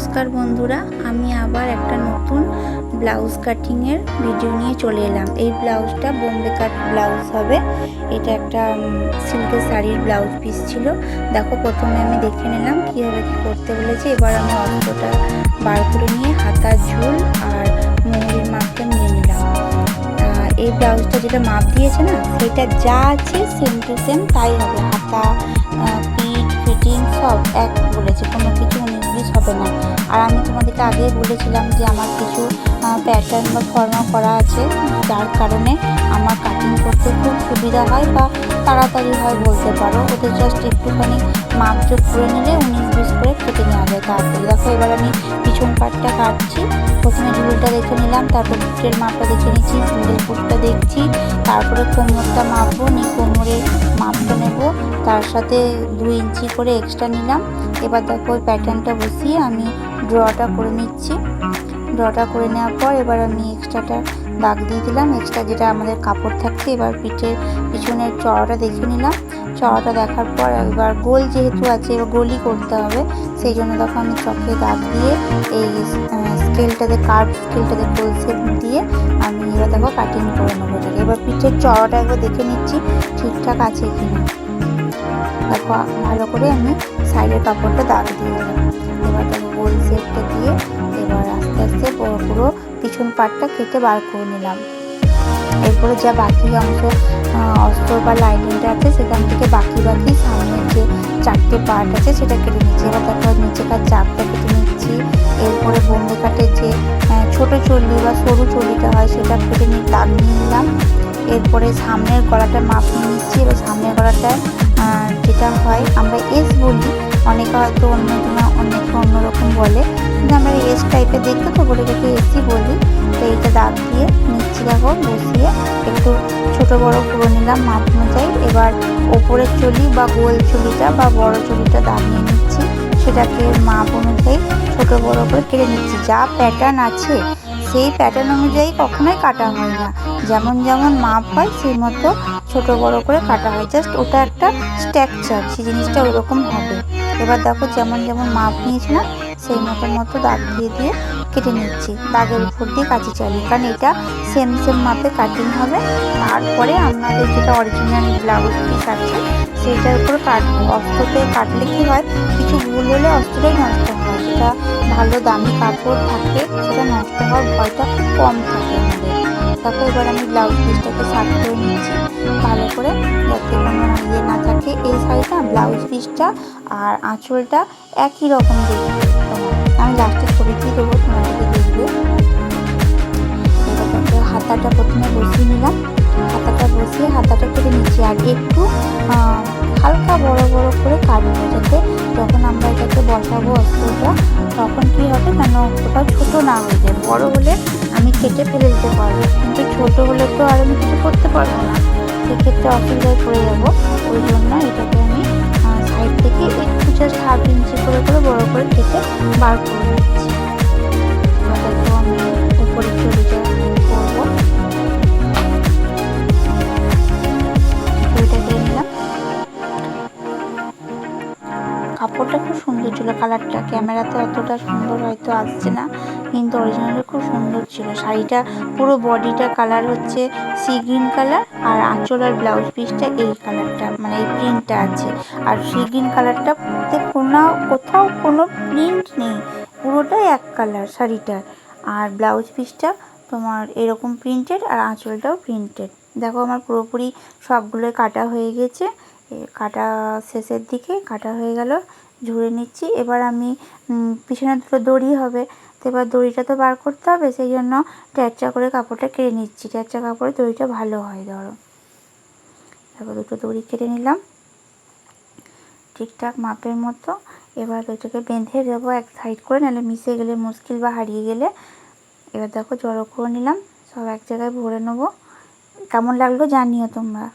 নমস্কার বন্ধুরা, আমি আবার একটা নতুন ব্লাউজ কাটিংয়ের ভিডিও নিয়ে চলে এলাম। এই ব্লাউজটা বোম্বে কাট ব্লাউজ হবে। এটা একটা সিল্কের শাড়ির ব্লাউজ পিস ছিল। দেখো, প্রথমে আমি দেখে নিলাম কীভাবে কী করতে বলেছে। এবার আমি অস্ত্রটা বার করে নিয়ে হাতার ঝুল আর মুহুরির মাপটা নিয়ে নিলাম। এই ব্লাউজটা যেটা মাপ দিয়েছে না, সেটা যা আছে সেম টু সেম তাই হবে। হাতা, পিঠ, ফিটিং সব এক বলেছে, কোনো কিছু 19-20 হবে না। আর আমি তোমাদেরকে আগেই বলেছিলাম যে আমার কিছু প্যাটার্ন বা ফর্মা করা আছে, যার কারণে আমার কাটিং করতে খুব সুবিধা হয় বা তাড়াতাড়ি হয় বলতে পারো। ওদের জাস্ট একটুখানি মাপ যোগ করে নিলে 19-20 করে কেটে নেওয়া যায় তাড়াতাড়ি। দেখো, এবার আমি পিছন পাটটা কাটছি। প্রথমে ঝুলটা দেখে নিলাম, তারপর বুটের মাপটা দেখে নিচ্ছি, সিঙ্গেল ফুটটা দেখছি, তারপরে কোমরটা মাপবো, নিয়ে কোমরের মাপটা নেব, তার সাথে 2 ইঞ্চি করে এক্সট্রা নিলাম। এবার দেখো ওই প্যাটার্নটা বসিয়ে আমি ড্রটা করে নিচ্ছি। ড্রটা করে নেওয়ার পর এবার আমি এক্সট্রাটা দাগ দিয়ে দিলাম, এক্সট্রা যেটা আমাদের কাপড় থাকছে। এবার পিছনের চড়াটা দেখে নিলাম। চড়াটা দেখার পর এবার গোল যেহেতু আছে, এবার গোলই করতে হবে, সেই জন্য দেখো আমি চকে দাগ দিয়ে এই স্কেলটাতে, কার্ভ স্কেলটাতে গোল শেপ দিয়ে আমি এবার দেখো কাটিং করে নেবো। এবার পিঠের চড়াটা একবার দেখে নিচ্ছি ঠিকঠাক আছে কিনা। দেখো ভালো করে আমি সাইডের কাপড়টা দাগ দিয়ে দিলাম। এবার দেখো গোল শেপটা দিয়ে এবার আস্তে আস্তে পুরো পিছন পাটটা কেটে বার করে নিলাম। এরপরে যা বাকি অংশ অস্ত্র বা লাইনিংটা আছে, সেখান থেকে বাকি সামনের যে 4টে পার্ট আছে সেটা কেটে নিচ্ছি। এবার দেখো নিচেকার চাপটা কেটে নিচ্ছি। এরপরে বোম্বে কাটের যে ছোট চল্লি বা সরু চল্লিটা হয় সেটা কেটে নিয়ে দাগ নিয়ে নিলাম। এরপরে সামনের গলাটা মাপ নিয়ে নিচ্ছি। এবার সামনের গলাটায় যেটা হয় আমরা এস বলি, অনেকে হয়তো অনেকে অন্যরকম বলে, কিন্তু আমরা এস টাইপের দেখতে তো বলে এটাকে এসই বলি। তো এইটা দাগ দিয়ে নিচ্ছি, দেখো বসিয়ে একটু ছোট বড় করে নিলাম মাপ অনুযায়ী। এবার ওপরের চুলি বা গোল চুলিটা বা বড় চুলিটা দাগ নিয়ে নিচ্ছি, সেটাকে মাপ অনুযায়ী ছোট বড় করে কেটে নিচ্ছি। যা প্যাটার্ন আছে সেই প্যাটার্ন অনুযায়ী কখনোই কাটা হয় না, যেমন যেমন মাপ হয় সেই মতো ছোট বড় করে কাটা হয়। জাস্ট ওটা একটা স্ট্রাকচার, সেই জিনিসটা ওরকম হবে। এবার দেখো যেমন যেমন মাপ নিয়েছি না, সেই মতো দাগ দিয়ে দিয়ে কেটে নিচ্ছি। দাগের উপর দিয়ে কাঁচি চালিয়ে, কারণ এটা সেম মাপে কাটিং হবে। তারপরে আপনাদের যেটা অরিজিনাল ব্লাউজ পিস আছে সেইটার উপর কাটবো। অস্ত্রতে কাটলে কি হয়, কিছু ভুল হলে অস্ত্রটাই নষ্ট হয়। যেটা ভালো দামি কাপড় থাকে সেটা নষ্ট হওয়ার ভয়টা কম থাকে আমাদের। তারপর এবার আমি ব্লাউজ পিসটাকে সাট করে নিচ্ছি ভালো করে, যাতে কোনো ইয়ে না থাকে। এই সাইডটা ব্লাউজ পিসটা আর আঁচলটা একই রকম দেখবে। আমি লাস্টে ছবি দিয়ে দেবো, তোমাদেরকে দেখবে। এবার হাতাটা প্রথমে বসিয়ে নিলাম, হাতাটা বসিয়ে হাতাটা কেটে নিচ্ছি। আর একটু হালকা বড় বড় করে কাটবো, যাতে যখন আমরা এটাকে বসাবো অস্ত্রটা, তখন কী হবে যেন কোথাও ছোটো না হয়ে যায়। বড় হলে আমি কেটে ফেলে দিতে পারবো, কিন্তু ছোটো হলে তো আর আমি কিছু করতে পারবো না, সেক্ষেত্রে অসুবিধায় পড়ে যাবো। ওই জন্য এটাকে আমি সাইড থেকে একটু জাস্ট 1/2 ইঞ্চি করে বড় করে কেটে বার করে নিচ্ছি। দেখো আমি উপরে চুড়িটা করবো, চুড়িটা কেটে নিলাম। কাপড়টা খুব সুন্দর ছিল, কালারটা ক্যামেরাতে অতটা সুন্দর হয়তো আসছে না, কিন্তু অরিজিনালি খুব সুন্দর ছিল। শাড়িটা পুরো বডিটা কালার হচ্ছে সি গ্রিন কালার, আর আঁচল আর ব্লাউজ পিসটা এই কালারটা, মানে এই প্রিন্টটা আছে। আর সি গ্রিন কালারটাতে কোথাও কোনো প্রিন্ট নেই, পুরোটাই এক কালার শাড়িটার। আর ব্লাউজ পিসটা তোমার এরকম প্রিন্টেড, আর আঁচলটাও প্রিন্টেড। দেখো আমার পুরোপুরি সবগুলোই কাটা হয়ে গেছে, কাটা শেষের দিকে কাটা হয়ে গেল, ঝুড়ে নিচ্ছি। এবার আমি পিছনে দুটো দড়ি হবে, তো এবার দড়িটা তো বার করতে হবে, সেই জন্য ট্যাঁচা করে কাপড়টা কেটে নিচ্ছি। ট্যাঁচা কাপড়ে দড়িটা ভালো হয়। ধরো তারপর দুটো দড়ি কেটে নিলাম ঠিকঠাক মাপের মতো। এবার দুটোকে বেঁধে দেবো এক সাইড করে, নাহলে মিশে গেলে মুশকিল বা হারিয়ে গেলে। এবার দেখো জড়ো করে নিলাম, সব এক জায়গায় ভরে নেবো। কেমন লাগলো জানিও তোমরা।